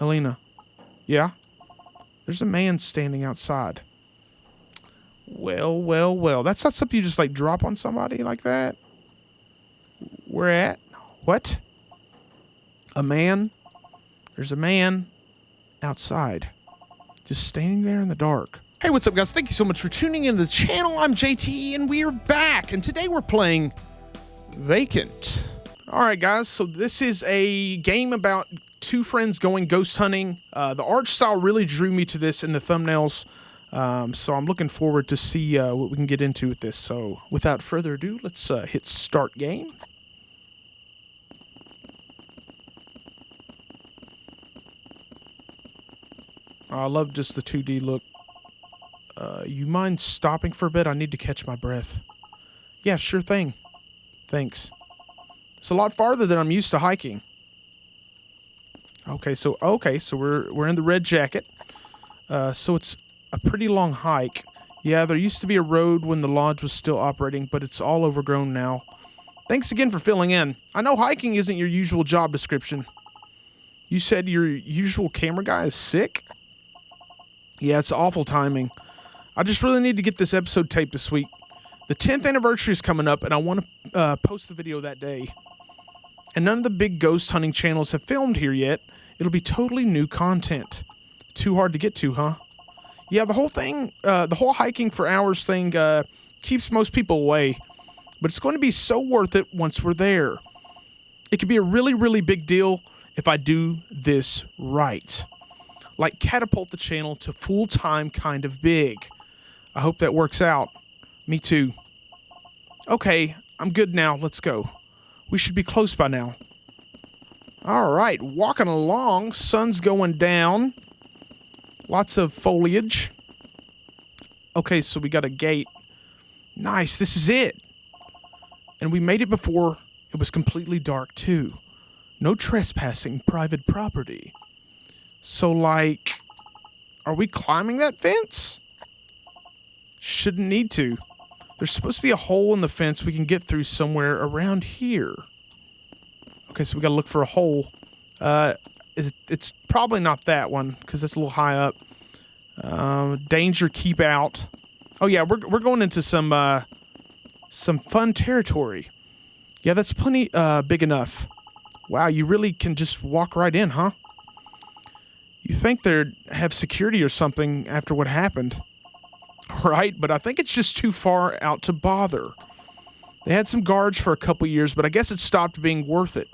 Elena. Yeah? There's a man standing outside. Well, well, well. That's not something you just, like, drop on somebody like that. Where at? What? A man? There's a man outside. Just standing there in the dark. Hey, what's up, guys? Thank you so much for tuning into the channel. I'm JT, and we're back. And today we're playing Vacant. All right, guys. So this is a game about two friends going ghost hunting. The art style really drew me to this in the thumbnails. So I'm looking forward to see what we can get into with this. So without further ado, let's hit start game. I love just the 2D look. You mind stopping for a bit? I need to catch my breath. Yeah, sure thing. Thanks. It's a lot farther than I'm used to hiking. Okay, so we're in the red jacket. So it's a pretty long hike. Yeah, there used to be a road when the lodge was still operating, but it's all overgrown now. Thanks again for filling in. I know hiking isn't your usual job description. You said your usual camera guy is sick? Yeah, it's awful timing. I just really need to get this episode taped this week. The 10th anniversary is coming up, and I want to post the video that day. And none of the big ghost hunting channels have filmed here yet. It'll be totally new content. Too hard to get to, huh? Yeah, the whole thing, the whole hiking for hours thing keeps most people away. But it's going to be so worth it once we're there. It could be a really, really big deal if I do this right. Like catapult the channel to full-time kind of big. I hope that works out. Me too. Okay, I'm good now. Let's go. We should be close by now. All right, walking along. Sun's going down. Lots of foliage. Okay, so we got a gate. Nice, this is it. And we made it before it was completely dark too. No trespassing private property. So, like, are we climbing that fence? Shouldn't need to. There's supposed to be a hole in the fence we can get through somewhere around here. Okay, so we gotta look for a hole. It's probably not that one, because it's a little high up. Danger, keep out. Oh yeah, we're going into some fun territory. Yeah, that's plenty big enough. Wow, you really can just walk right in, huh? You think they'd have security or something after what happened. Right, but I think it's just too far out to bother. They had some guards for a couple years, but I guess it stopped being worth it.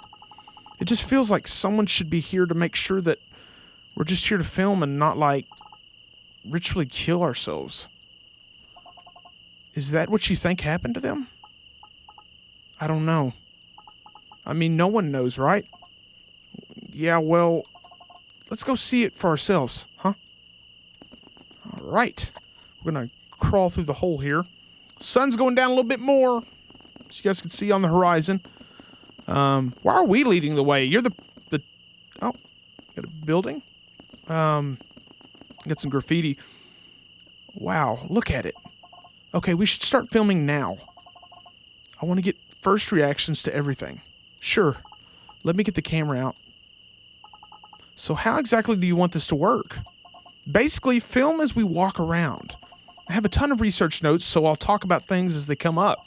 It just feels like someone should be here to make sure that we're just here to film and not, like, ritually kill ourselves. Is that what you think happened to them? I don't know. I mean, no one knows, right? Yeah, well, let's go see it for ourselves, huh? All right. We're going to crawl through the hole here. Sun's going down a little bit more, so you guys can see on the horizon. Why are we leading the way? You're the oh, got a building. Got some graffiti. Wow, look at it. Okay, we should start filming now. I want to get first reactions to everything. Sure. Let me get the camera out. So how exactly do you want this to work? Basically, film as we walk around. I have a ton of research notes, so I'll talk about things as they come up.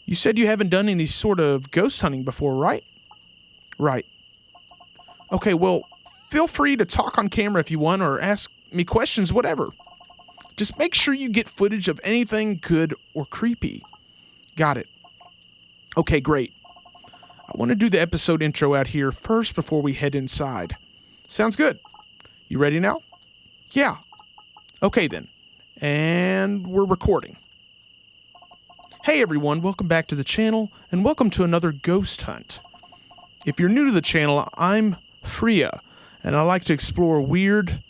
You said you haven't done any sort of ghost hunting before, right? Right. Okay, well, feel free to talk on camera if you want, or ask me questions, whatever. Just make sure you get footage of anything good or creepy. Got it. Okay, great. I want to do the episode intro out here first before we head inside. Sounds good. You ready now? Yeah. Okay then. And we're recording. Hey everyone, welcome back to the channel, and welcome to another ghost hunt. If you're new to the channel, I'm Freya, and I like to explore weird,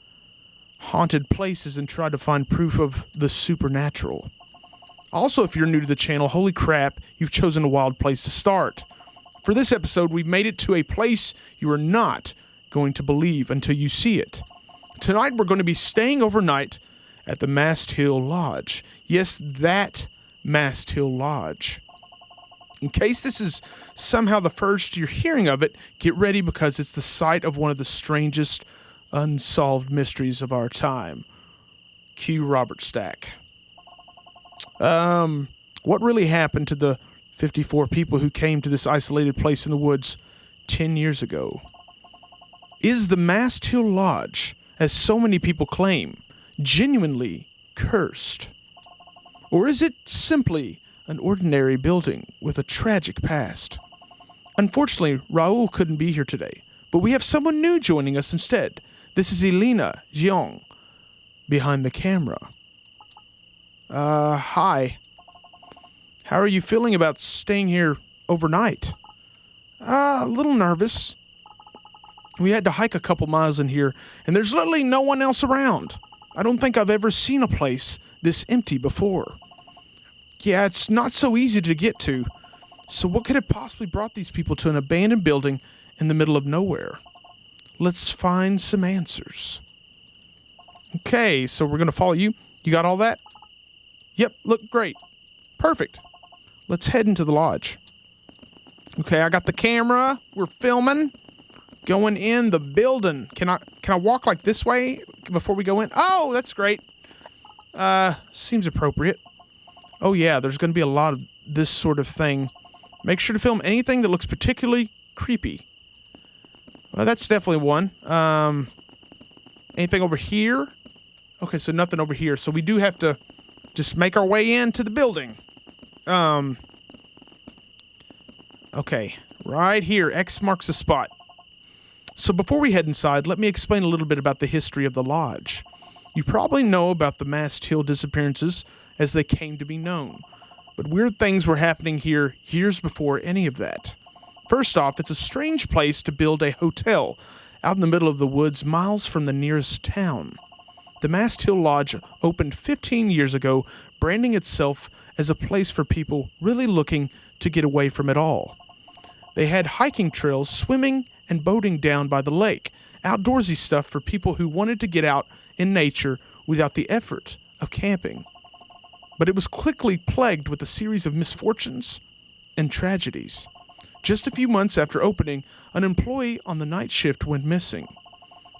haunted places and try to find proof of the supernatural. Also, if you're new to the channel, holy crap, you've chosen a wild place to start. For this episode, we've made it to a place you are not going to believe until you see it. Tonight, we're going to be staying overnight at the Masthill Lodge. Yes, that Masthill Lodge. In case this is somehow the first you're hearing of it, get ready because it's the site of one of the strangest unsolved mysteries of our time. Cue Robert Stack. What really happened to the 54 people who came to this isolated place in the woods 10 years ago? Is the Masthill Lodge, as so many people claim, genuinely cursed? Or is it simply an ordinary building with a tragic past? Unfortunately, Raul couldn't be here today, but we have someone new joining us instead. This is Elena Jiang, behind the camera. Hi. How are you feeling about staying here overnight? A little nervous. We had to hike a couple miles in here, and there's literally no one else around. I don't think I've ever seen a place this empty before. Yeah, it's not so easy to get to. So what could have possibly brought these people to an abandoned building in the middle of nowhere? Let's find some answers. Okay, so we're going to follow you. You got all that? Yep, look great. Perfect. Let's head into the lodge. Okay, I got the camera. We're filming. Going in the building. Can I walk like this way before we go in? Oh, that's great. Seems appropriate. Oh yeah, there's going to be a lot of this sort of thing. Make sure to film anything that looks particularly creepy. Well, that's definitely one. Anything over here? Okay, so nothing over here. So we do have to just make our way into the building. Okay, right here. X marks the spot. So before we head inside, let me explain a little bit about the history of the lodge. You probably know about the Masthill disappearances as they came to be known. But weird things were happening here years before any of that. First off, it's a strange place to build a hotel out in the middle of the woods miles from the nearest town. The Masthill Lodge opened 15 years ago, branding itself as a place for people really looking to get away from it all. They had hiking trails, swimming, and boating down by the lake, outdoorsy stuff for people who wanted to get out in nature without the effort of camping. But it was quickly plagued with a series of misfortunes and tragedies. Just a few months after opening, an employee on the night shift went missing.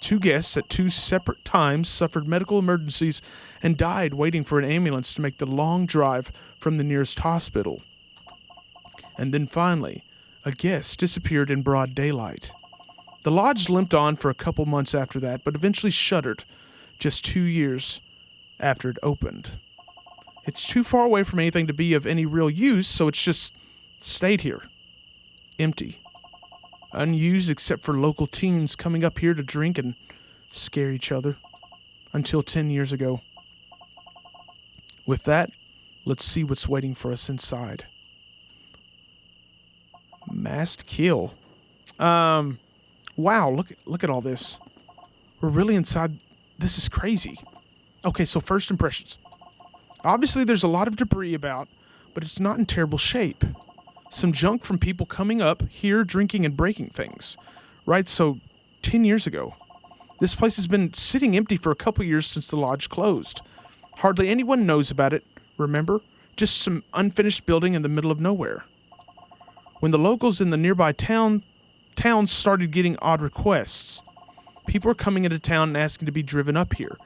2 guests at 2 separate times suffered medical emergencies and died waiting for an ambulance to make the long drive from the nearest hospital. And then finally, a guest disappeared in broad daylight. The lodge limped on for a couple months after that, but eventually shuttered just 2 years after it opened. It's too far away from anything to be of any real use, so it's just stayed here. Empty. Unused except for local teens coming up here to drink and scare each other. Until 10 years ago. With that, let's see what's waiting for us inside. Masked kill. Wow, look at all this. We're really inside. This is crazy. Okay, so first impressions. Obviously, there's a lot of debris about, but it's not in terrible shape. Some junk from people coming up here, drinking and breaking things. Right, so 10 years ago. This place has been sitting empty for a couple years since the lodge closed. Hardly anyone knows about it, remember? Just some unfinished building in the middle of nowhere. When the locals in the nearby towns started getting odd requests, people were coming into town and asking to be driven up here.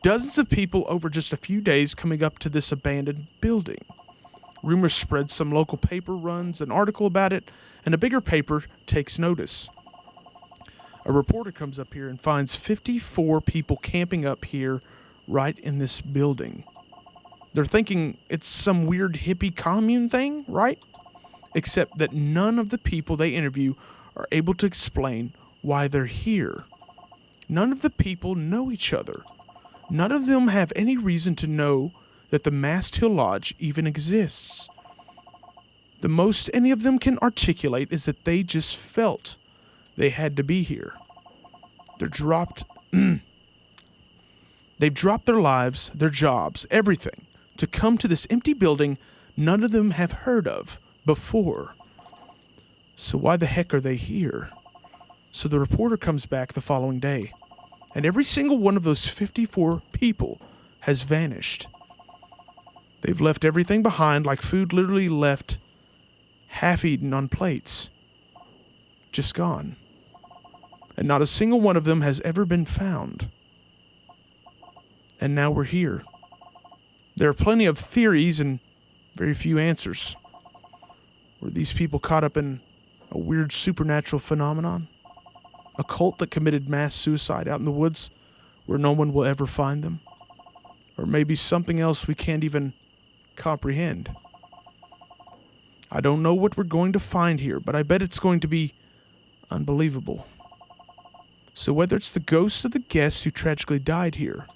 Dozens of people over just a few days coming up to this abandoned building. Rumors spread, some local paper runs an article about it, and a bigger paper takes notice. A reporter comes up here and finds 54 people camping up here right in this building. They're thinking it's some weird hippie commune thing, right? Except that none of the people they interview are able to explain why they're here. None of the people know each other. None of them have any reason to know that the Masthill Lodge even exists. The most any of them can articulate is that they just felt they had to be here. They've dropped their lives, their jobs, everything, to come to this empty building none of them have heard of before. So why the heck are they here? So the reporter comes back the following day, and every single one of those 54 people has vanished. They've left everything behind, like food literally left half-eaten on plates. Just gone. And not a single one of them has ever been found. And now we're here. There are plenty of theories and very few answers. Were these people caught up in a weird supernatural phenomenon? A cult that committed mass suicide out in the woods where no one will ever find them? Or maybe something else we can't even comprehend? I don't know what we're going to find here, but I bet it's going to be unbelievable. So whether it's the ghosts of the guests who tragically died here,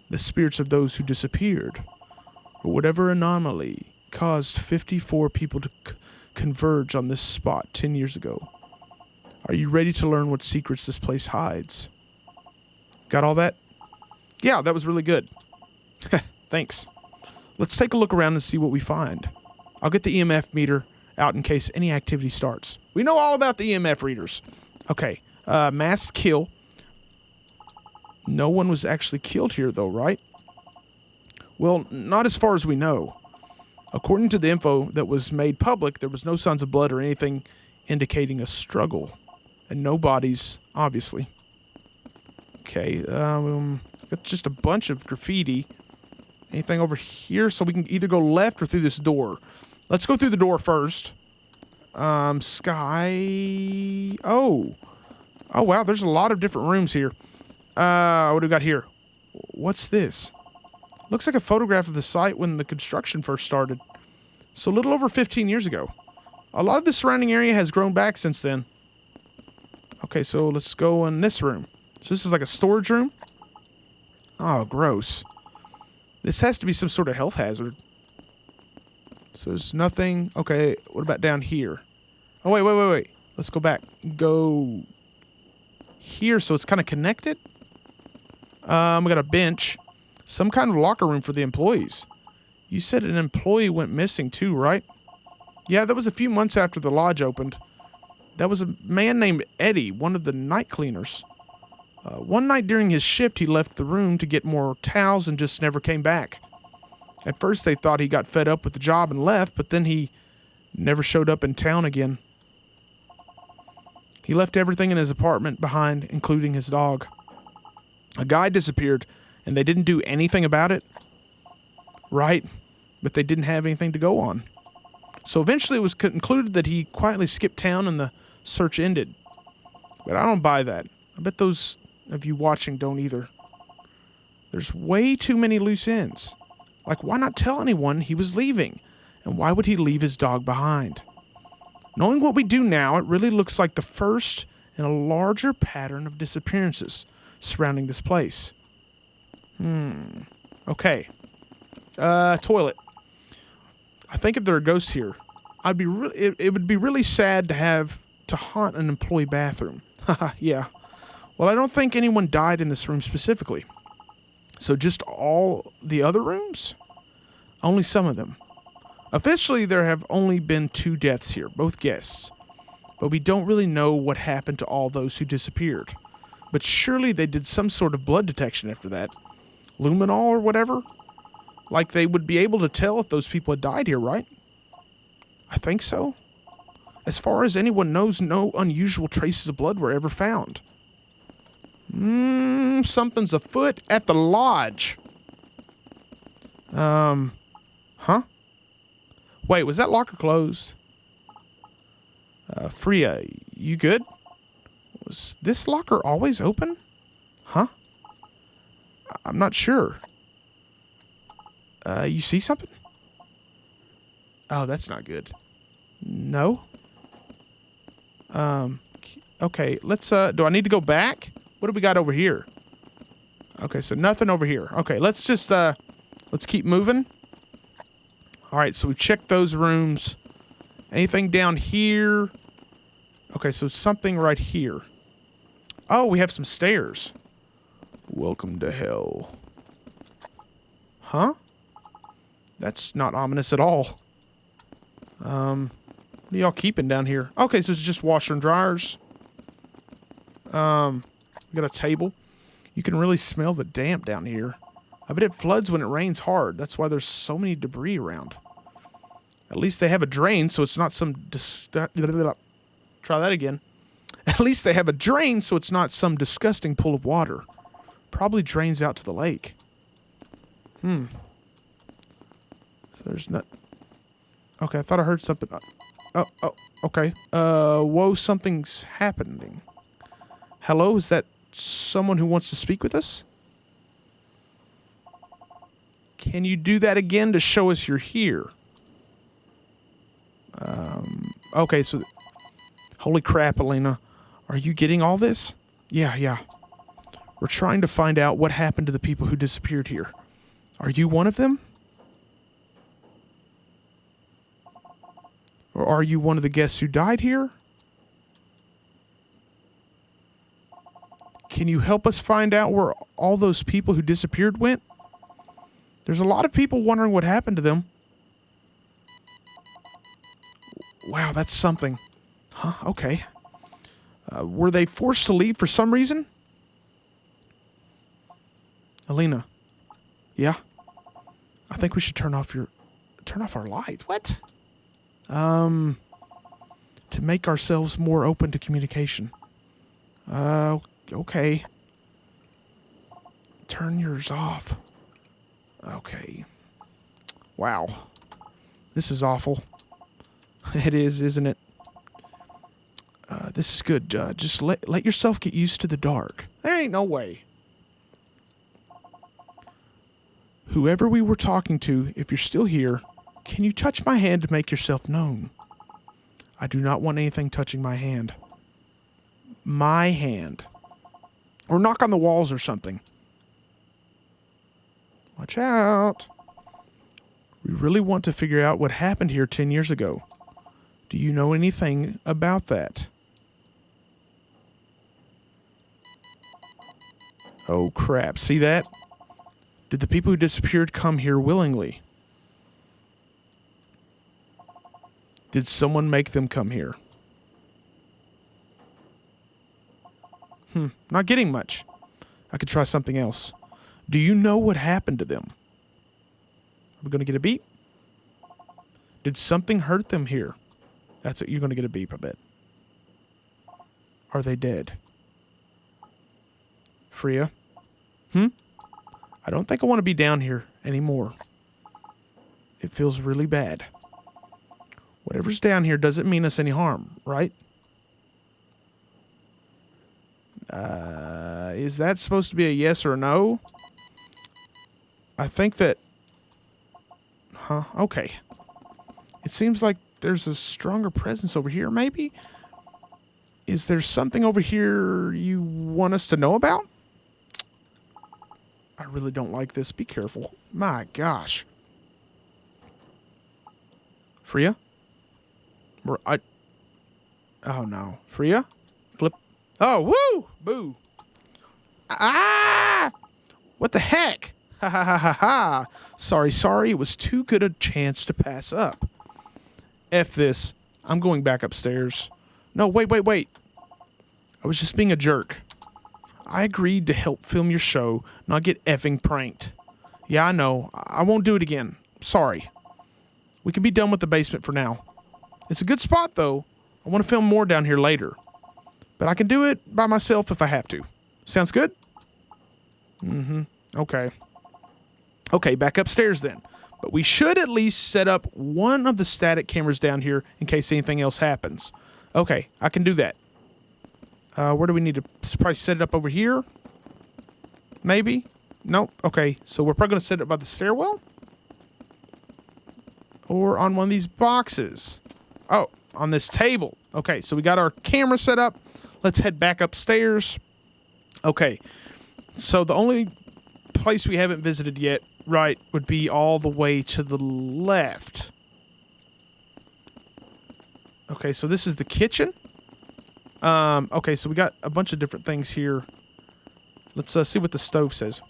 the spirits of those who disappeared, or whatever anomaly caused 54 people to converge on this spot 10 years ago, are you ready to learn what secrets this place hides? Got all that? Yeah, that was really good. Thanks. Let's take a look around and see what we find. I'll get the EMF meter out in case any activity starts. We know all about the EMF readers. Okay, mass kill. No one was actually killed here, though, right? Well, not as far as we know. According to the info that was made public, there was no signs of blood or anything indicating a struggle. And no bodies, obviously. Okay, got just a bunch of graffiti. Anything over here? So we can either go left or through this door. Let's go through the door first. Sky... Oh, wow, there's a lot of different rooms here. What do we got here? What's this? Looks like a photograph of the site when the construction first started. So a little over 15 years ago. A lot of the surrounding area has grown back since then. Okay, so let's go in this room. So this is like a storage room? Oh, gross. This has to be some sort of health hazard. So there's nothing. Okay, what about down here? Oh, wait. Let's go back. Go here, so it's kind of connected. We got a bench. Some kind of locker room for the employees. You said an employee went missing too, right? Yeah, that was a few months after the lodge opened. That was a man named Eddie, one of the night cleaners. One night during his shift, he left the room to get more towels and just never came back. At first, they thought he got fed up with the job and left, but then he never showed up in town again. He left everything in his apartment behind, including his dog. A guy disappeared, and they didn't do anything about it. Right, but they didn't have anything to go on. So eventually it was concluded that he quietly skipped town and the search ended. But I don't buy that. I bet those of you watching don't either. There's way too many loose ends. Like, why not tell anyone he was leaving? And why would he leave his dog behind? Knowing what we do now, it really looks like the first in a larger pattern of disappearances surrounding this place. Okay. Toilet. I think if there are ghosts here, it would be really sad to have to haunt an employee bathroom. Haha, yeah. Well, I don't think anyone died in this room specifically. So just all the other rooms? Only some of them. Officially, there have only been 2 deaths here, both guests. But we don't really know what happened to all those who disappeared. But surely they did some sort of blood detection after that. Luminol or whatever? Like they would be able to tell if those people had died here, right? I think so. As far as anyone knows, no unusual traces of blood were ever found. Something's afoot at the lodge. Huh? Wait, was that locker closed? Freya, you good? Was this locker always open? Huh? I'm not sure. You see something? Oh, that's not good. No? Okay, let's, do I need to go back? What do we got over here? Okay, so nothing over here. Okay, let's just, let's keep moving. Alright, so we've checked those rooms. Anything down here? Okay, so something right here. Oh, we have some stairs. Welcome to hell. Huh? That's not ominous at all. What are y'all keeping down here? Okay, so it's just washer and dryers. We got a table. You can really smell the damp down here. I bet it floods when it rains hard. That's why there's so many debris around. At least they have a drain, so it's not some... Try that again. At least they have a drain, so it's not some disgusting pool of water. Probably drains out to the lake. So there's not... Okay, I thought I heard something. Oh, okay. Whoa, something's happening. Hello, is that someone who wants to speak with us? Can you do that again to show us you're here? Okay, so... Holy crap, Elena. Are you getting all this? Yeah. We're trying to find out what happened to the people who disappeared here. Are you one of them? Or are you one of the guests who died here? Can you help us find out where all those people who disappeared went? There's a lot of people wondering what happened to them. Wow, that's something. Huh, okay. Were they forced to leave for some reason? Alina. Yeah? I think we should turn off our lights. What? To make ourselves more open to communication. Okay. Turn yours off. Okay. Wow. This is awful. It is, isn't it? This is good. Just let yourself get used to the dark. There ain't no way. Whoever we were talking to, if you're still here, can you touch my hand to make yourself known? I do not want anything touching my hand. My hand. Or knock on the walls or something. Watch out. We really want to figure out what happened here 10 years ago. Do you know anything about that? Oh, crap. See that? Did the people who disappeared come here willingly? Did someone make them come here? Not getting much. I could try something else. Do you know what happened to them? Are we going to get a beep? Did something hurt them here? That's it. You're going to get a beep, I bet. Are they dead? Freya? I don't think I want to be down here anymore. It feels really bad. Whatever's down here doesn't mean us any harm, right? Is that supposed to be a yes or a no? I think that... Okay. It seems like there's a stronger presence over here, maybe? Is there something over here you want us to know about? I really don't like this. Be careful. My gosh. Freya? Oh, no. Freya? Flip. Oh, woo! Boo. Ah! What the heck? Ha ha ha ha ha. Sorry. It was too good a chance to pass up. F this. I'm going back upstairs. No, wait. I was just being a jerk. I agreed to help film your show, not get effing pranked. Yeah, I know. I won't do it again. Sorry. We can be done with the basement for now. It's a good spot, though. I want to film more down here later. But I can do it by myself if I have to. Sounds good? Okay. Okay, back upstairs then. But we should at least set up one of the static cameras down here in case anything else happens. Okay, I can do that. Where do we need to probably set it up over here? Maybe? Nope. Okay, so we're probably going to set it by the stairwell? Or on one of these boxes? Oh, on this table. Okay, so we got our camera set up. Let's head back upstairs. Okay, so the only place we haven't visited yet, right, would be all the way to the left. Okay, so this is the kitchen. Okay, so we got a bunch of different things here. Let's see what the stove says.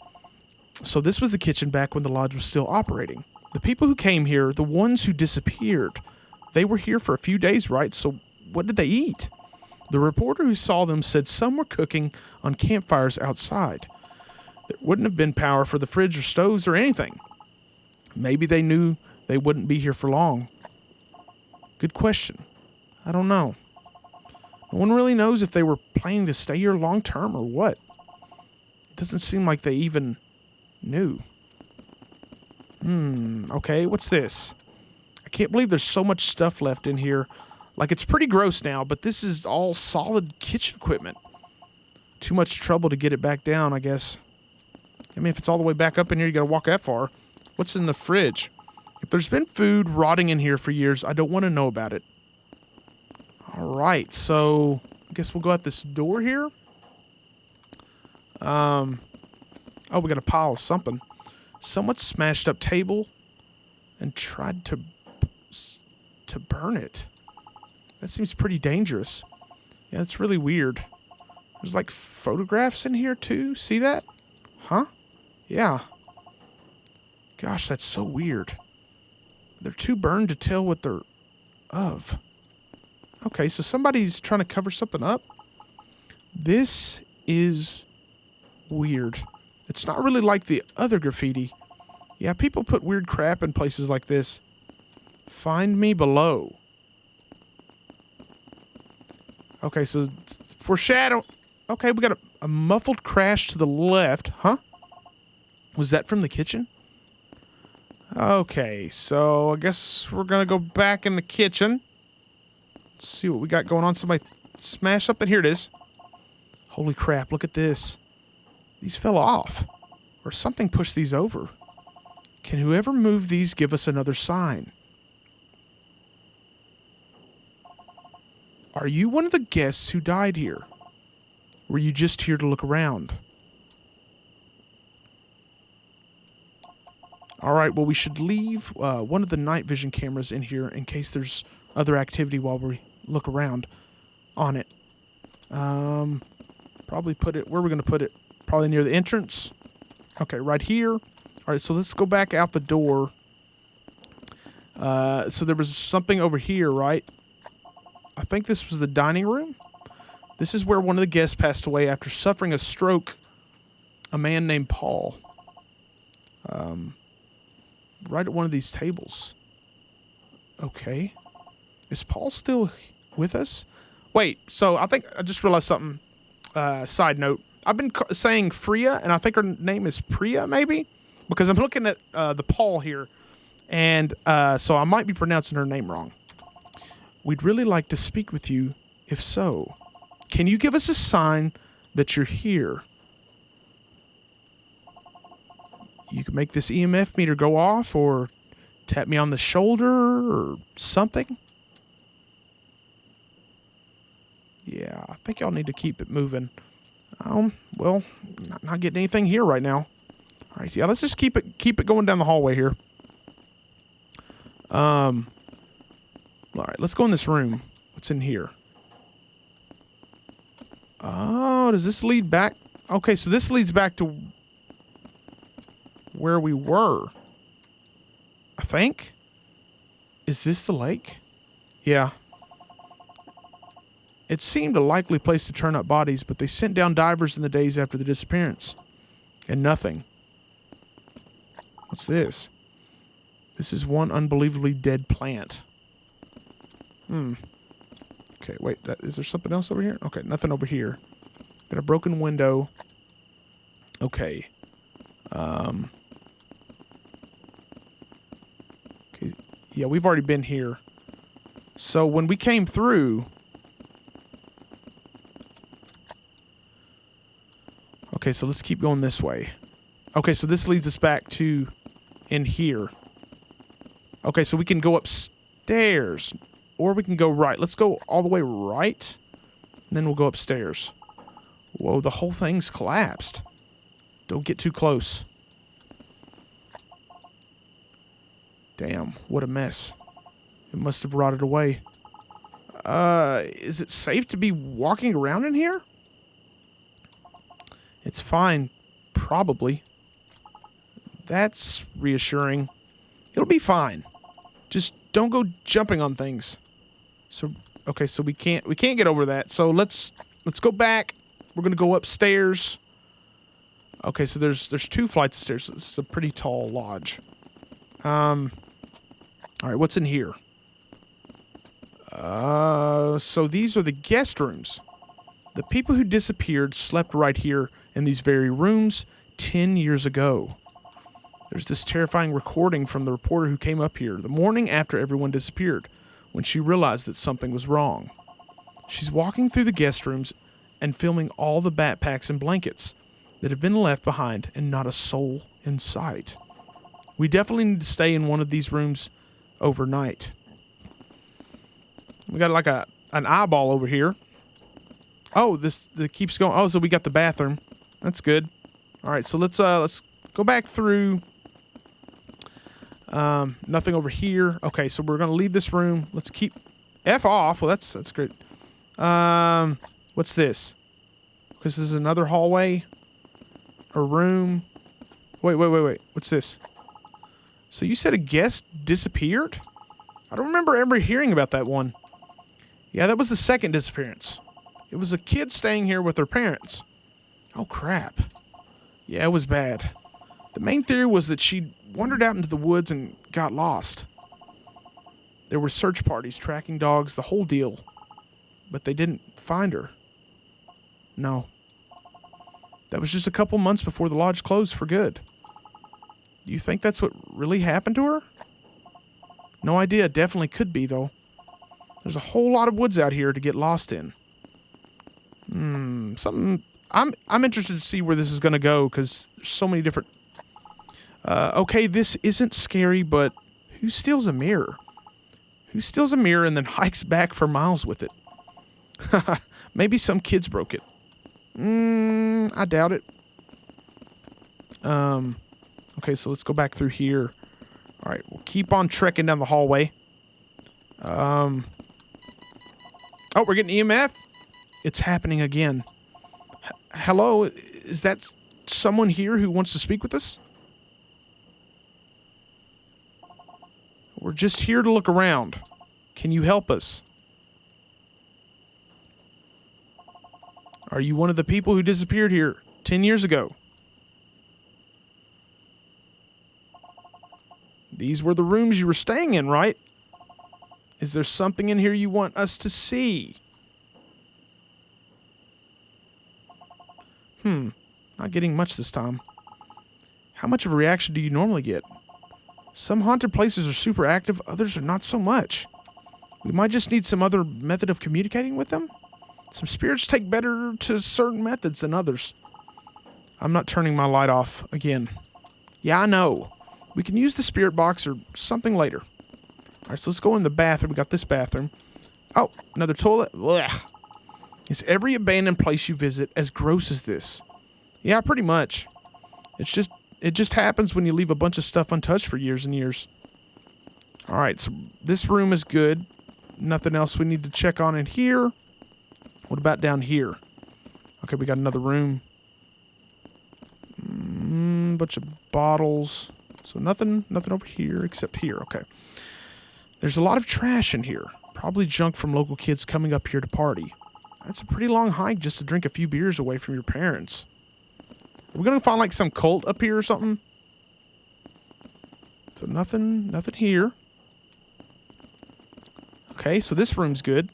So this was the kitchen back when the lodge was still operating. The people who came here, the ones who disappeared, they were here for a few days, right? So what did they eat? The reporter who saw them said some were cooking on campfires outside. There wouldn't have been power for the fridge or stoves or anything. Maybe they knew they wouldn't be here for long. Good question. I don't know. No one really knows if they were planning to stay here long term or what. It doesn't seem like they even knew. Okay, what's this? I can't believe there's so much stuff left in here. Like, it's pretty gross now, but this is all solid kitchen equipment. Too much trouble to get it back down, I guess. I mean, if it's all the way back up in here, you gotta walk that far. What's in the fridge? If there's been food rotting in here for years, I don't want to know about it. Alright, so I guess we'll go out this door here. Oh, we got a pile of something. Someone smashed up table and tried to burn it. That seems pretty dangerous. Yeah, it's really weird. There's like photographs in here too. See that? Huh? Yeah. Gosh, that's so weird. They're too burned to tell what they're of. Okay, so somebody's trying to cover something up. This is weird. It's not really like the other graffiti. Yeah, people put weird crap in places like this. Find me below. Okay, so foreshadow. Okay, we got a muffled crash to the left. Huh? Was that from the kitchen? Okay, so I guess we're going to go back in the kitchen. Let's see what we got going on. Somebody smashed something. Here it is. Holy crap, look at this. These fell off. Or something pushed these over. Can whoever moved these give us another sign? Are you one of the guests who died here? Were you just here to look around? Alright, well, we should leave one of the night vision cameras in here in case there's other activity while we look around on it. Probably put it... Where are we going to put it? Probably near the entrance. Okay, right here. Alright, so let's go back out the door. So there was something over here, right? I think this was the dining room. This is where one of the guests passed away after suffering a stroke. A man named Paul. Right at one of these tables. Okay. Is Paul still with us? Wait, so I think I just realized something. Side note. I've been saying Freya, and I think her name is Priya, maybe? Because I'm looking at the Paul here. And so I might be pronouncing her name wrong. We'd really like to speak with you, if so. Can you give us a sign that you're here? You can make this EMF meter go off, or tap me on the shoulder, or something. Yeah, I think y'all need to keep it moving. Well, not getting anything here right now. All right, yeah, let's just keep it going down the hallway here. All right, let's go in this room. What's in here? Oh, does this lead back? Okay, so this leads back to where we were. I think. Is this the lake? Yeah. It seemed a likely place to turn up bodies, but they sent down divers in the days after the disappearance. And nothing. What's this? This is one unbelievably dead plant. Okay, wait. Is there something else over here? Okay, nothing over here. Got a broken window. Okay. Okay. Yeah, we've already been here. So when we came through... Okay, so let's keep going this way. Okay, so this leads us back to in here. Okay, so we can go upstairs. Or we can go right. Let's go all the way right. And then we'll go upstairs. Whoa, the whole thing's collapsed. Don't get too close. Damn, what a mess. It must have rotted away. Is it safe to be walking around in here? It's fine. Probably. That's reassuring. It'll be fine. Just don't go jumping on things. So, okay, so we can't get over that. So let's go back. We're gonna go upstairs. Okay, so there's 2 flights of stairs. So this is a pretty tall lodge. All right, what's in here? So these are the guest rooms. The people who disappeared slept right here in these very rooms 10 years ago. There's this terrifying recording from the reporter who came up here the morning after everyone disappeared, when she realized that something was wrong. She's walking through the guest rooms and filming all the backpacks and blankets that have been left behind and not a soul in sight. We definitely need to stay in one of these rooms overnight. We got like an eyeball over here. Oh, this keeps going. Oh, so we got the bathroom. That's good. All right, so let's go back through. Nothing over here. Okay, so we're gonna leave this room. Let's keep F off. Well, that's great. What's this? Because this is another hallway, a room. Wait. What's this? So you said a guest disappeared? I don't remember ever hearing about that one. Yeah, that was the second disappearance. It was a kid staying here with their parents. Oh, crap. Yeah, it was bad. The main theory was that she wandered out into the woods and got lost. There were search parties, tracking dogs, the whole deal. But they didn't find her. No. That was just a couple months before the lodge closed for good. Do you think that's what really happened to her? No idea. Definitely could be, though. There's a whole lot of woods out here to get lost in. Something. I'm interested to see where this is going to go, because there's so many different... okay, this isn't scary, but who steals a mirror? Who steals a mirror and then hikes back for miles with it? Maybe some kids broke it. I doubt it. Okay, so let's go back through here. All right, we'll keep on trekking down the hallway. Oh, we're getting EMF? It's happening again. Hello? Is that someone here who wants to speak with us? We're just here to look around. Can you help us? Are you one of the people who disappeared here 10 years ago? These were the rooms you were staying in, right? Is there something in here you want us to see? Not getting much this time. How much of a reaction do you normally get? Some haunted places are super active, others are not so much. We might just need some other method of communicating with them? Some spirits take better to certain methods than others. I'm not turning my light off again. Yeah, I know. We can use the spirit box or something later. Alright, so let's go in the bathroom. We got this bathroom. Oh, another toilet. Blech. Is every abandoned place you visit as gross as this? Yeah, pretty much. It just happens when you leave a bunch of stuff untouched for years and years. Alright, so this room is good. Nothing else we need to check on in here. What about down here? Okay, we got another room. Bunch of bottles. So nothing over here except here. Okay. There's a lot of trash in here. Probably junk from local kids coming up here to party. That's a pretty long hike just to drink a few beers away from your parents. Are we going to find like some cult up here or something? So nothing here. Okay, so this room's good.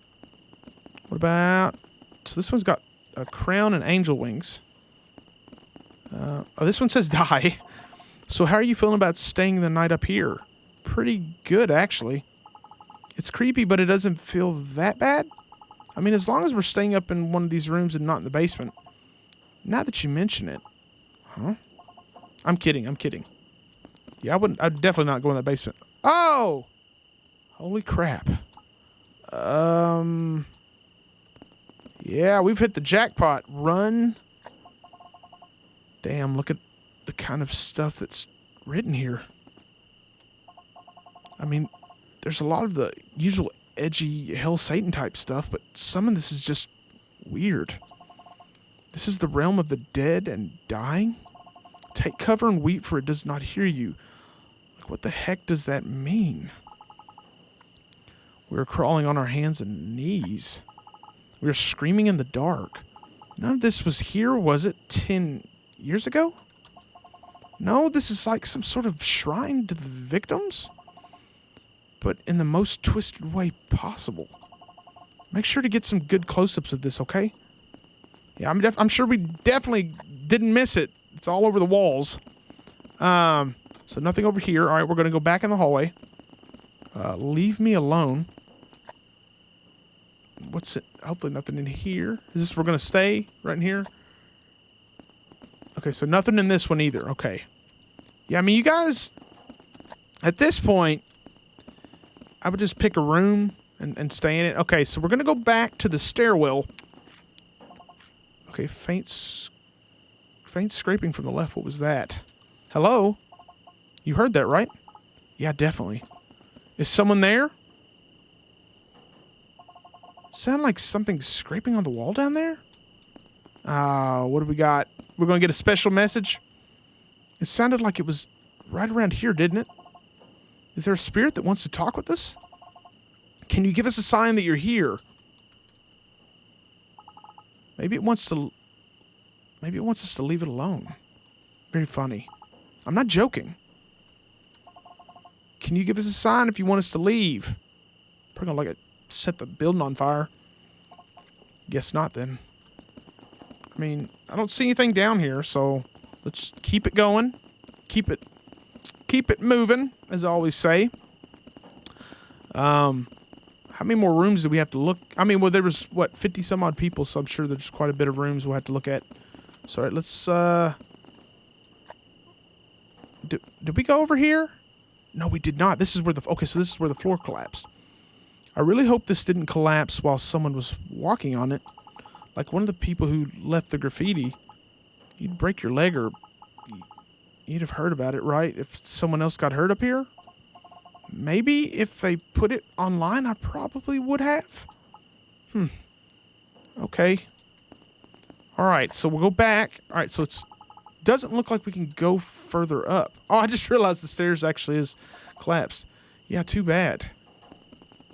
What about... So this one's got a crown and angel wings. Oh, this one says die. So how are you feeling about staying the night up here? Pretty good, actually. It's creepy, but it doesn't feel that bad. I mean, as long as we're staying up in one of these rooms and not in the basement. Now that you mention it. Huh? I'm kidding. Yeah, I'd definitely not go in that basement. Oh! Holy crap. Yeah, we've hit the jackpot. Run. Damn, look at the kind of stuff that's written here. I mean, there's a lot of the usual edgy Hell Satan type stuff, but some of this is just weird. This is the realm of the dead and dying? Take cover and weep, for it does not hear you. Like, what the heck does that mean? We're crawling on our hands and knees. We're screaming in the dark. None of this was here, was it? 10 years ago? No, this is like some sort of shrine to the victims? But in the most twisted way possible. Make sure to get some good close-ups of this, okay? Yeah, I'm sure we definitely didn't miss it. It's all over the walls. So nothing over here. All right, we're going to go back in the hallway. Leave me alone. What's it? Hopefully nothing in here. Is this we're going to stay right in here? Okay, so nothing in this one either. Okay. Yeah, I mean, you guys, at this point, I would just pick a room and stay in it. Okay, so we're going to go back to the stairwell. Okay, faint scraping from the left. What was that? Hello? You heard that, right? Yeah, definitely. Is someone there? Sound like something scraping on the wall down there? What do we got? We're going to get a special message? It sounded like it was right around here, didn't it? Is there a spirit that wants to talk with us? Can you give us a sign that you're here? Maybe it wants us to leave it alone. Very funny. I'm not joking. Can you give us a sign if you want us to leave? Probably gonna set the building on fire. Guess not then. I mean, I don't see anything down here, so let's keep it going. Keep it moving, as I always say. How many more rooms do we have to look? I mean, well, there was, 50 some odd people, so I'm sure there's quite a bit of rooms we'll have to look at. So, all right, let's, did we go over here? No, we did not. This is where so this is where the floor collapsed. I really hope this didn't collapse while someone was walking on it. Like one of the people who left the graffiti. You'd break your leg or you'd have heard about it, right? If someone else got hurt up here? Maybe if they put it online, I probably would have. Okay. All right, so we'll go back. All right, so it doesn't look like we can go further up. Oh, I just realized the stairs actually is collapsed. Yeah, too bad.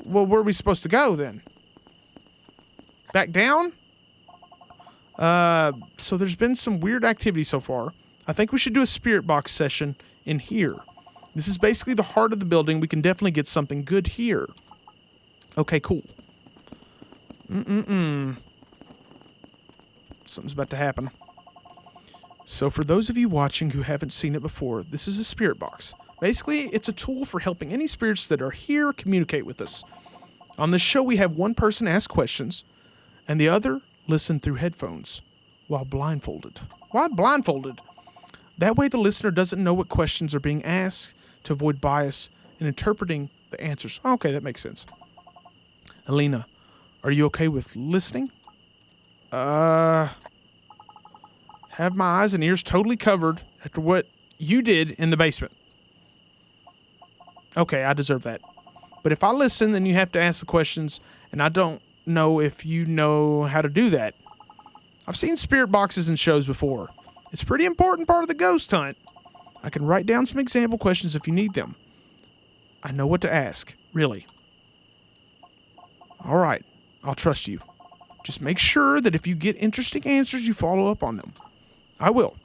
Well, where are we supposed to go then? Back down? So there's been some weird activity so far. I think we should do a spirit box session in here. This is basically the heart of the building. We can definitely get something good here. Okay, cool. Something's about to happen. So for those of you watching who haven't seen it before, this is a spirit box. Basically, it's a tool for helping any spirits that are here communicate with us. On this show, we have one person ask questions, and the other listen through headphones while blindfolded. Why blindfolded? That way the listener doesn't know what questions are being asked to avoid bias in interpreting the answers. Okay, that makes sense. Alina, are you okay with listening? Have my eyes and ears totally covered after what you did in the basement. Okay, I deserve that. But if I listen, then you have to ask the questions, and I don't know if you know how to do that. I've seen spirit boxes in shows before. It's a pretty important part of the ghost hunt. I can write down some example questions if you need them. I know what to ask, really. All right, I'll trust you. Just make sure that if you get interesting answers, you follow up on them. I will.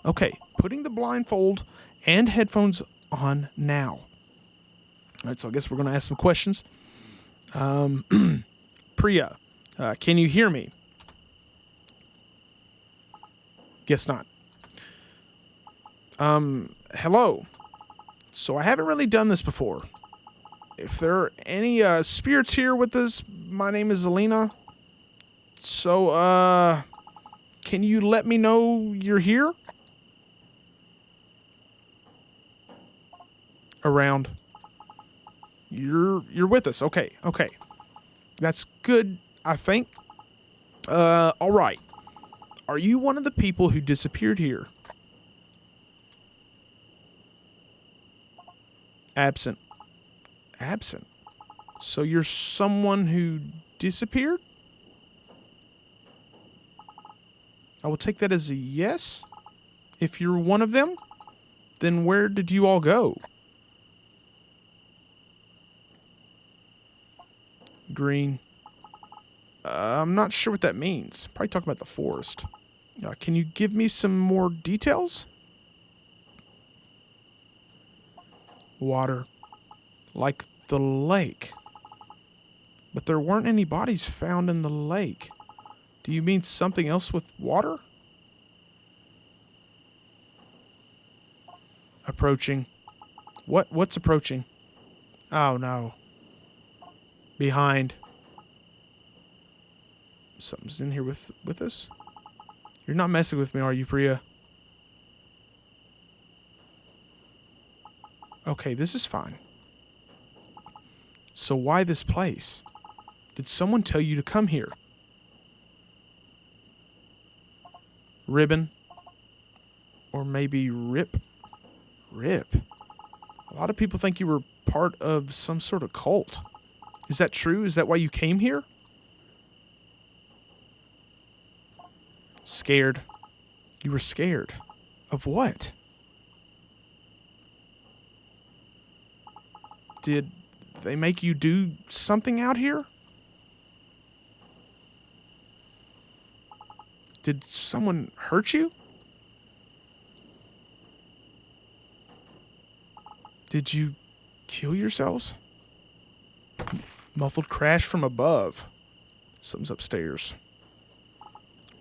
Okay, putting the blindfold and headphones on now. All right, so I guess we're going to ask some questions. Priya, can you hear me? Guess not. Hello. So I haven't really done this before. If there are any spirits here with us, my name is Alina. So, can you let me know you're here? Around. You're with us. Okay. That's good, I think. All right. Are you one of the people who disappeared here? Absent. So you're someone who disappeared? I will take that as a yes. If you're one of them, then where did you all go? Green. I'm not sure what that means. Probably talking about the forest. Can you give me some more details? Water. Like the lake. But there weren't any bodies found in the lake. Do you mean something else with water? Approaching. What's approaching? Oh, no. Behind. Something's in here with us? You're not messing with me, are you, Priya? Okay, this is fine. So why this place? Did someone tell you to come here? Ribbon? Or maybe Rip? Rip? A lot of people think you were part of some sort of cult. Is that true? Is that why you came here? Scared. You were scared. Of what? Did they make you do something out here? Did someone hurt you? Did you kill yourselves? Muffled crash from above. Something's upstairs.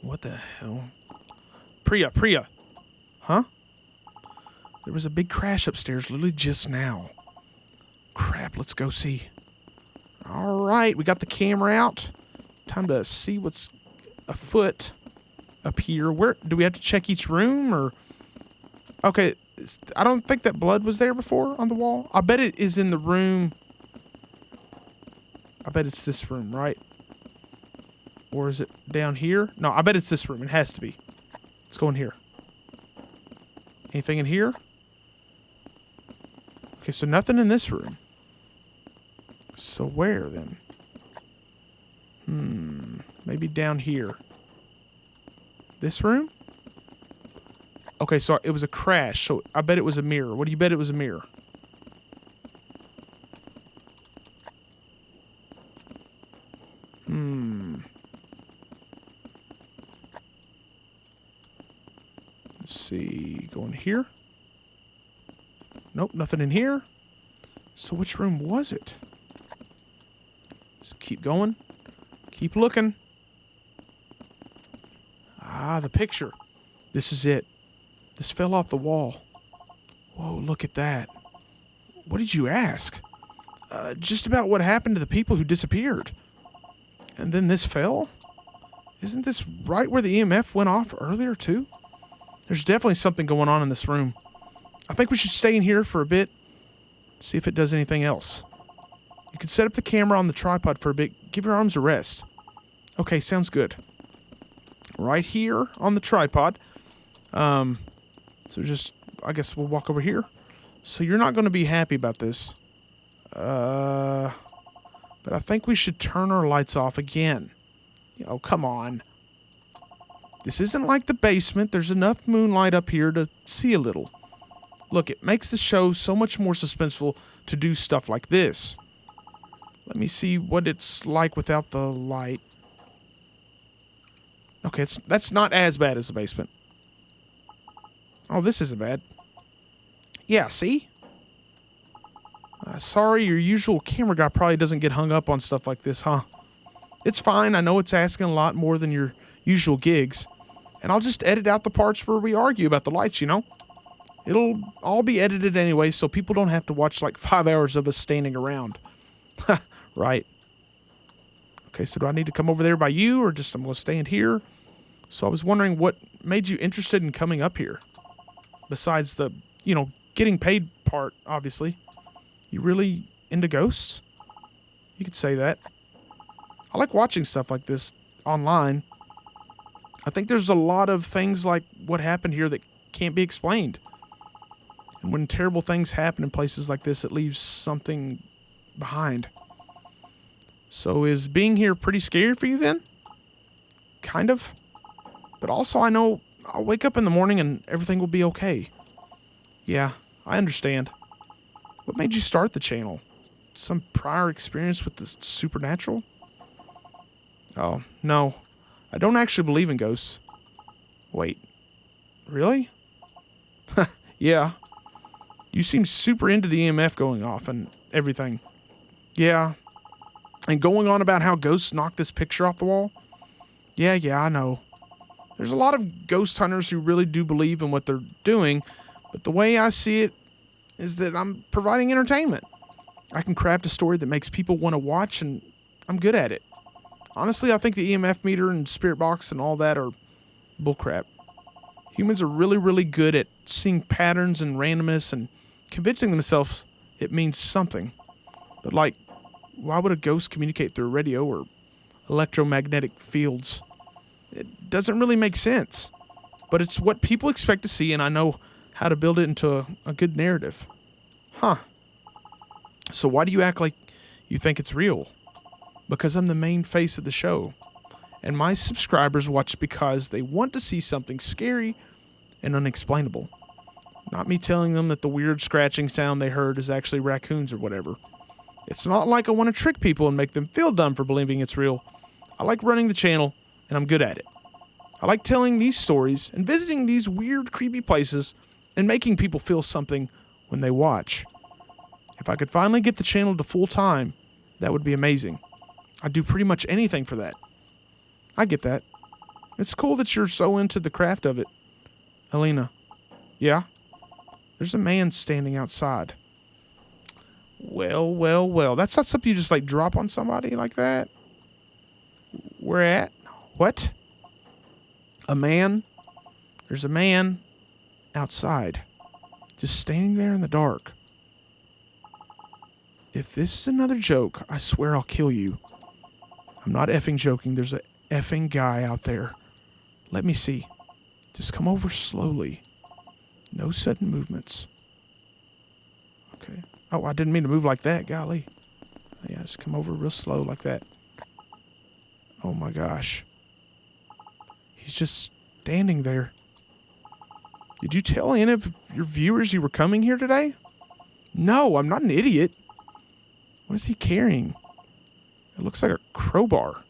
What the hell? Priya. Huh? There was a big crash upstairs literally just now. Crap, let's go see. Alright, we got the camera out. Time to see what's afoot up here. Where do we have to check each room or? Okay, I don't think that blood was there before on the wall. I bet it is in the room. I bet it's this room, right? Or is it down here? No, I bet it's this room. It has to be. Let's go in here. Anything in here? Okay, so nothing in this room. So where then? Maybe down here. This room? Okay, so it was a crash, so I bet it was a mirror. What do you bet it was a mirror? Let's see. Go in here. Nope, nothing in here. So which room was it? Just keep going. Keep looking. Ah, the picture. This is it. This fell off the wall. Whoa, look at that. What did you ask? Just about what happened to the people who disappeared. And then this fell? Isn't this right where the EMF went off earlier, too? There's definitely something going on in this room. I think we should stay in here for a bit. See if it does anything else. You can set up the camera on the tripod for a bit. Give your arms a rest. Okay, sounds good. Right here on the tripod. So just, I guess we'll walk over here. So you're not going to be happy about this. But I think we should turn our lights off again. Oh, come on. This isn't like the basement. There's enough moonlight up here to see a little. Look, it makes the show so much more suspenseful to do stuff like this. Let me see what it's like without the light. Okay, that's not as bad as the basement. Oh, this isn't bad. Yeah, see? Sorry, your usual camera guy probably doesn't get hung up on stuff like this, huh? It's fine. I know it's asking a lot more than your usual gigs. And I'll just edit out the parts where we argue about the lights, you know? It'll all be edited anyway, so people don't have to watch like 5 hours of us standing around. Right. Okay, so do I need to come over there by you, or just I'm going to stay in here? So I was wondering what made you interested in coming up here? Besides the, getting paid part, obviously. You really into ghosts? You could say that. I like watching stuff like this online. I think there's a lot of things like what happened here that can't be explained. And when terrible things happen in places like this, it leaves something behind. So is being here pretty scary for you then? Kind of. But also I know I'll wake up in the morning and everything will be okay. Yeah, I understand. What made you start the channel? Some prior experience with the supernatural? Oh, no. I don't actually believe in ghosts. Wait. Really? Yeah. You seem super into the EMF going off and everything. Yeah. and going on about how ghosts knocked this picture off the wall. Yeah, I know. There's a lot of ghost hunters who really do believe in what they're doing, but the way I see it is that I'm providing entertainment. I can craft a story that makes people want to watch, and I'm good at it. Honestly, I think the EMF meter and spirit box and all that are bullcrap. Humans are really, really good at seeing patterns and randomness and convincing themselves it means something. But why would a ghost communicate through radio or electromagnetic fields? It doesn't really make sense. But it's what people expect to see, and I know how to build it into a good narrative. Huh. So why do you act like you think it's real? Because I'm the main face of the show. And my subscribers watch because they want to see something scary and unexplainable. Not me telling them that the weird scratching sound they heard is actually raccoons or whatever. It's not like I want to trick people and make them feel dumb for believing it's real. I like running the channel, and I'm good at it. I like telling these stories and visiting these weird, creepy places and making people feel something when they watch. If I could finally get the channel to full time, that would be amazing. I'd do pretty much anything for that. I get that. It's cool that you're so into the craft of it. Alina. Yeah? There's a man standing outside. Well. That's not something you just drop on somebody like that. Where at? What? A man? There's a man outside. Just standing there in the dark. If this is another joke, I swear I'll kill you. I'm not effing joking. There's a effing guy out there. Let me see. Just come over slowly. No sudden movements. Okay. Oh, I didn't mean to move like that. Golly. Yeah, just come over real slow like that. Oh my gosh. He's just standing there. Did you tell any of your viewers you were coming here today? No, I'm not an idiot. What is he carrying? It looks like a crowbar.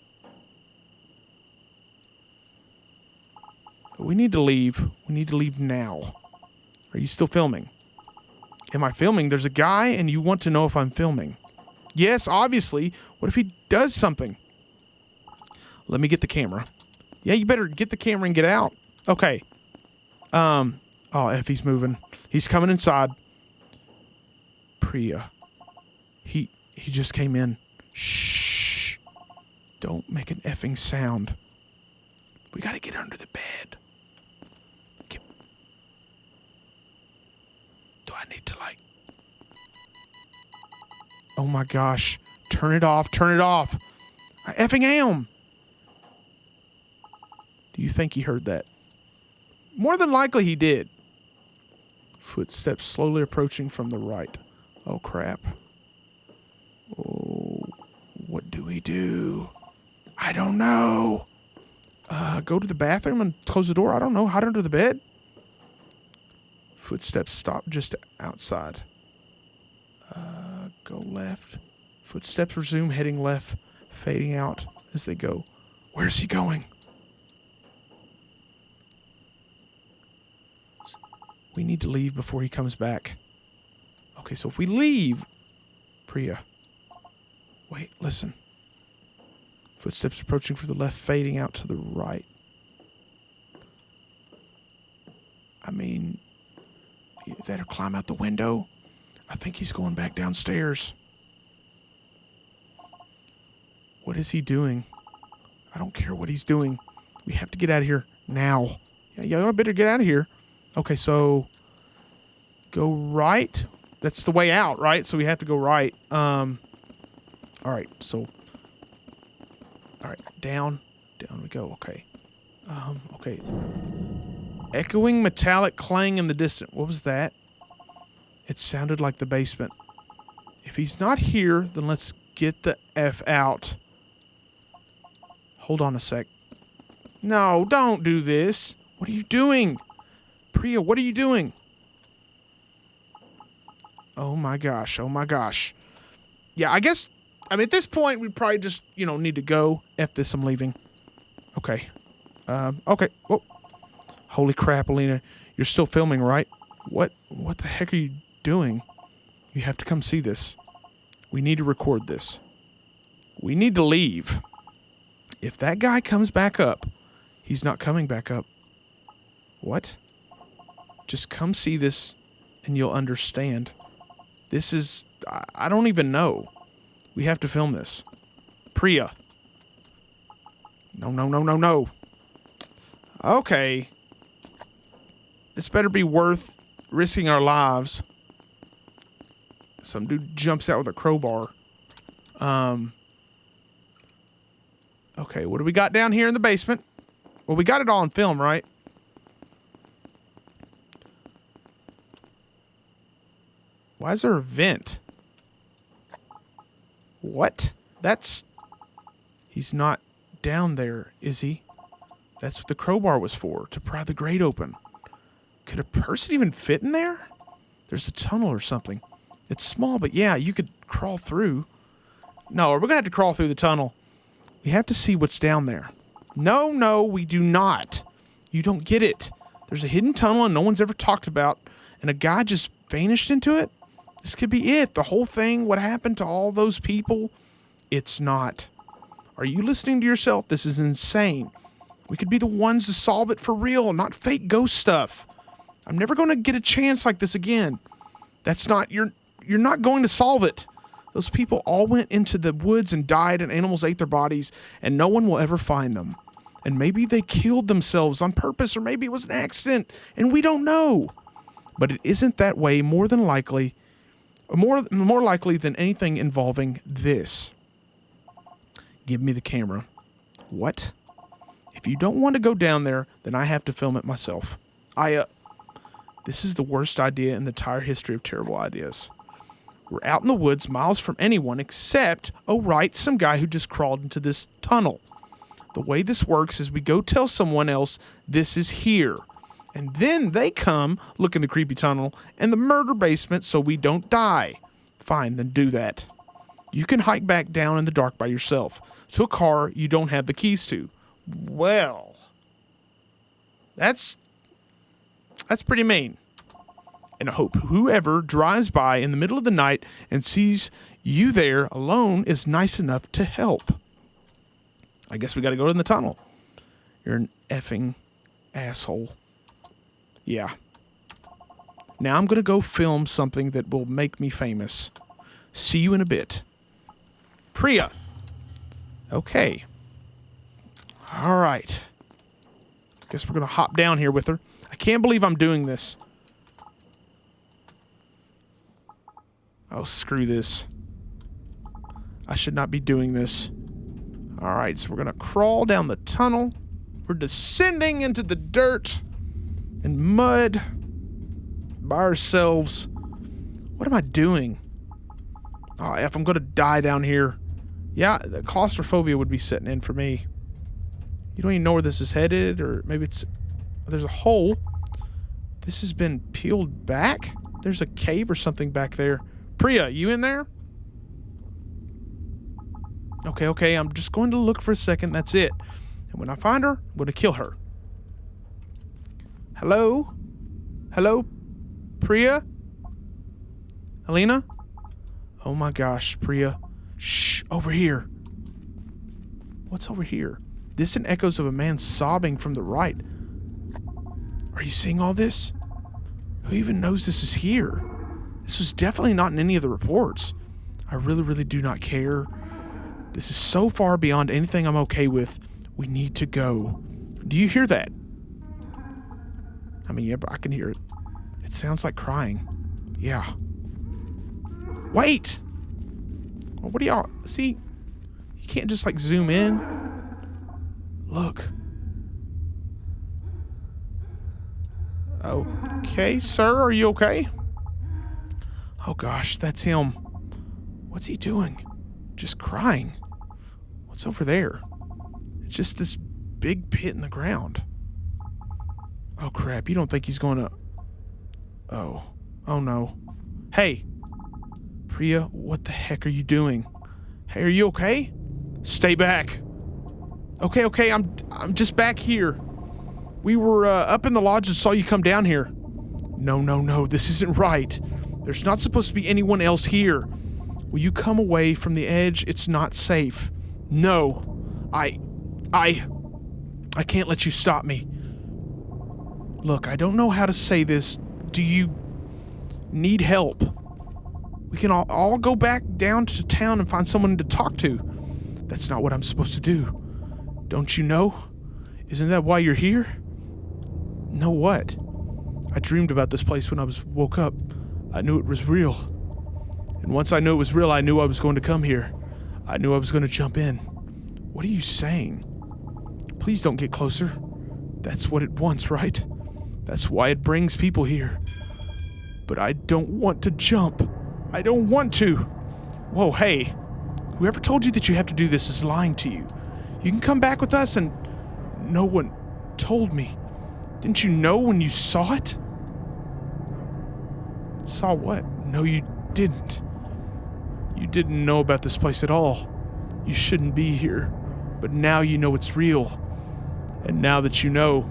We need to leave. We need to leave now. Are you still filming? Am I filming? There's a guy and you want to know if I'm filming. Yes, obviously. What if he does something? Let me get the camera. Yeah, you better get the camera and get out. Okay. Oh, F, he's moving. He's coming inside. Priya. He just came in. Shh. Don't make an effing sound. We gotta get under the bed. Do I need to Oh my gosh. Turn it off. Turn it off. I effing am. Do you think he heard that? More than likely he did. Footsteps slowly approaching from the right. Oh crap. Oh, what do we do? I don't know. Go to the bathroom and close the door. I don't know. Hide under the bed. Footsteps stop just outside. Go left. Footsteps resume heading left, fading out as they go. Where's he going? We need to leave before he comes back. Okay, so if we leave... Priya. Wait, listen. Footsteps approaching from the left, fading out to the right. I mean, you better climb out the window. I think he's going back downstairs. What is he doing? I don't care what he's doing. We have to get out of here now. Yeah, I better get out of here. Okay, so go right. That's the way out, right? So we have to go right. All right, so... All right, down we go. Okay. Okay. Echoing metallic clang in the distance. What was that? It sounded like the basement. If he's not here, then let's get the F out. Hold on a sec. No, don't do this. What are you doing? Priya, what are you doing? Oh my gosh. Oh my gosh. Yeah, I guess... I mean, at this point, we probably just, need to go. F this, I'm leaving. Okay. Okay. Oh. Holy crap, Alina. You're still filming, right? What the heck are you doing? You have to come see this. We need to record this. We need to leave. If that guy comes back up, he's not coming back up. What? Just come see this and you'll understand. This is... I don't even know. We have to film this. Priya. No, no, no, no, no. Okay. This better be worth risking our lives. Some dude jumps out with a crowbar. Okay, what do we got down here in the basement? Well, we got it all on film, right? Why is there a vent? What? That's... He's not down there, is he? That's what the crowbar was for, to pry the grate open. Could a person even fit in there? There's a tunnel or something. It's small, but yeah, you could crawl through. No, we're going to have to crawl through the tunnel. We have to see what's down there. No, no, we do not. You don't get it. There's a hidden tunnel and no one's ever talked about, and a guy just vanished into it? This could be it. The whole thing, what happened to all those people? It's not. Are you listening to yourself? This is insane. We could be the ones to solve it for real, not fake ghost stuff. I'm never going to get a chance like this again. That's not... You're not going to solve it. Those people all went into the woods and died, and animals ate their bodies, and no one will ever find them. And maybe they killed themselves on purpose, or maybe it was an accident, and we don't know. But it isn't that way more likely than anything involving this. Give me the camera. What? If you don't want to go down there, then I have to film it myself. This is the worst idea in the entire history of terrible ideas. We're out in the woods, miles from anyone except, oh right, some guy who just crawled into this tunnel. The way this works is we go tell someone else this is here. And then they come, look in the creepy tunnel, and the murder basement so we don't die. Fine, then do that. You can hike back down in the dark by yourself, to a car you don't have the keys to. Well, that's pretty mean. And I hope whoever drives by in the middle of the night and sees you there alone is nice enough to help. I guess we got to go in the tunnel. You're an effing asshole. Yeah. Now I'm going to go film something that will make me famous. See you in a bit. Priya. Okay. All right. Guess we're going to hop down here with her. I can't believe I'm doing this. Oh, screw this. I should not be doing this. All right, so we're going to crawl down the tunnel. We're descending into the dirt and mud by ourselves. What am I doing? Oh, if I'm going to die down here. Yeah, the claustrophobia would be setting in for me. You don't even know where this is headed, or maybe it's... There's a hole. This has been peeled back? There's a cave or something back there. Priya, you in there? Okay, I'm just going to look for a second, that's it. And when I find her, I'm going to kill her. Hello? Hello? Priya? Helena? Oh my gosh, Priya. Shh, over here. What's over here? Distant echoes of a man sobbing from the right. Are you seeing all this? Who even knows this is here? This was definitely not in any of the reports. I really do not care. This is so far beyond anything I'm okay with. We need to go. Do you hear that? I mean, yeah, but I can hear it. It sounds like crying. Yeah. Wait! Well, what do y'all... See? You can't just, like, zoom in. Look. Okay, sir, are you okay? Oh gosh, that's him. What's he doing? Just crying. What's over there? It's just this big pit in the ground. Oh crap, you don't think he's going to... Oh no. Hey! Priya, what the heck are you doing? Hey, are you okay? Stay back. Okay, I'm just back here. We were up in the lodge and saw you come down here. No, this isn't right. There's not supposed to be anyone else here. Will you come away from the edge? It's not safe. No. I can't let you stop me. Look, I don't know how to say this. Do you need help? We can all go back down to town and find someone to talk to. That's not what I'm supposed to do. Don't you know? Isn't that why you're here? Know what? I dreamed about this place when I woke up. I knew it was real. And once I knew it was real, I knew I was going to come here. I knew I was going to jump in. What are you saying? Please don't get closer. That's what it wants, right? That's why it brings people here. But I don't want to jump. I don't want to. Whoa, hey. Whoever told you that you have to do this is lying to you. You can come back with us and... No one told me. Didn't you know when you saw it? Saw what? No, you didn't. You didn't know about this place at all. You shouldn't be here. But now you know it's real. And now that you know,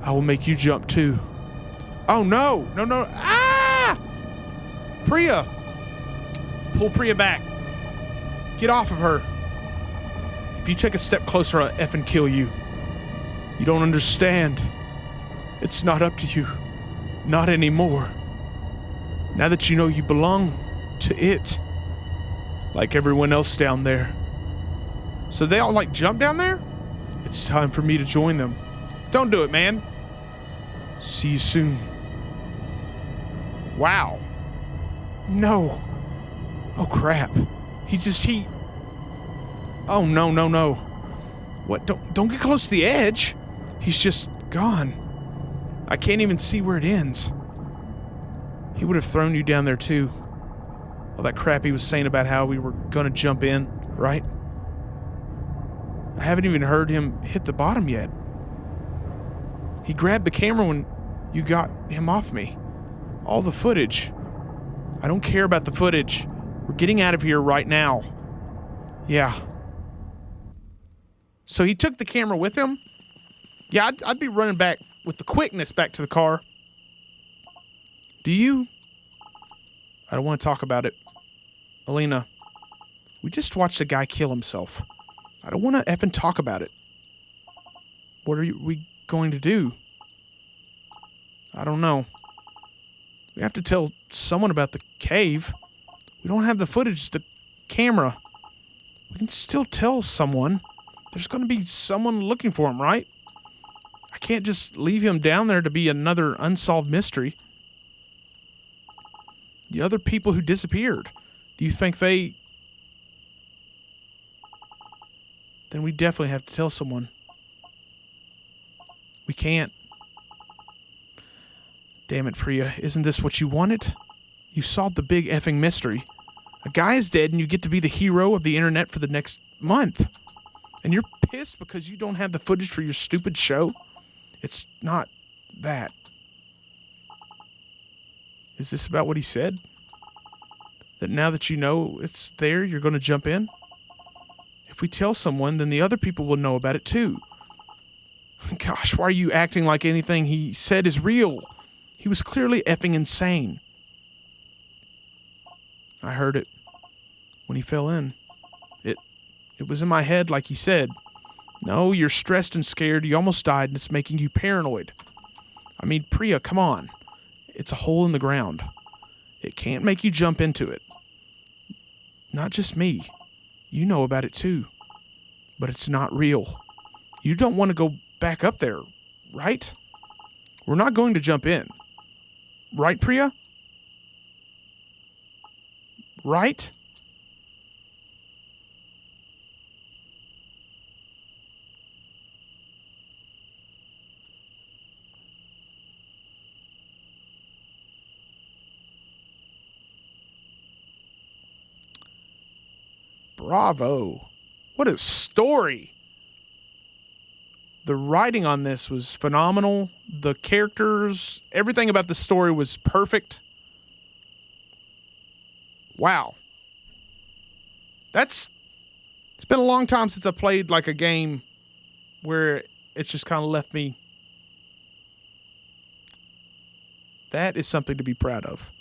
I will make you jump too. Oh no! No, no! Ah! Priya! Pull Priya back. Get off of her. If you take a step closer, I'll effing kill you. You don't understand. It's not up to you. Not anymore. Now that you know you belong to it. Like everyone else down there. So they all like jump down there? It's time for me to join them. Don't do it, man. See you soon. Wow. No. Oh crap. He Oh no, no, no. What? Don't get close to the edge. He's just gone. I can't even see where it ends. He would have thrown you down there too. All that crap he was saying about how we were gonna jump in, right? I haven't even heard him hit the bottom yet. He grabbed the camera when you got him off me. All the footage. I don't care about the footage. We're getting out of here right now. Yeah. So he took the camera with him? Yeah, I'd be running back with the quickness back to the car. Do you? I don't want to talk about it. Alina, we just watched a guy kill himself. I don't want to effing talk about it. What are we going to do? I don't know. We have to tell someone about the cave. We don't have the footage, the camera. We can still tell someone. There's going to be someone looking for him, right? I can't just leave him down there to be another unsolved mystery. The other people who disappeared, do you think they... Then we definitely have to tell someone. We can't. Damn it, Priya. Isn't this what you wanted? You solved the big effing mystery. A guy is dead and you get to be the hero of the internet for the next month. And you're pissed because you don't have the footage for your stupid show? It's not that. Is this about what he said? That now that you know it's there, you're going to jump in? If we tell someone, then the other people will know about it too. Gosh, why are you acting like anything he said is real? He was clearly effing insane. I heard it when he fell in. It was in my head like he said. No, you're stressed and scared. You almost died and it's making you paranoid. I mean, Priya, come on. It's a hole in the ground. It can't make you jump into it. Not just me. You know about it too. But it's not real. You don't want to go back up there, right? We're not going to jump in. Right, Priya? Right? Bravo. What a story. The writing on this was phenomenal. The characters, everything about the story was perfect. Wow. It's been a long time since I played like a game where it's just kind of left me. That is something to be proud of.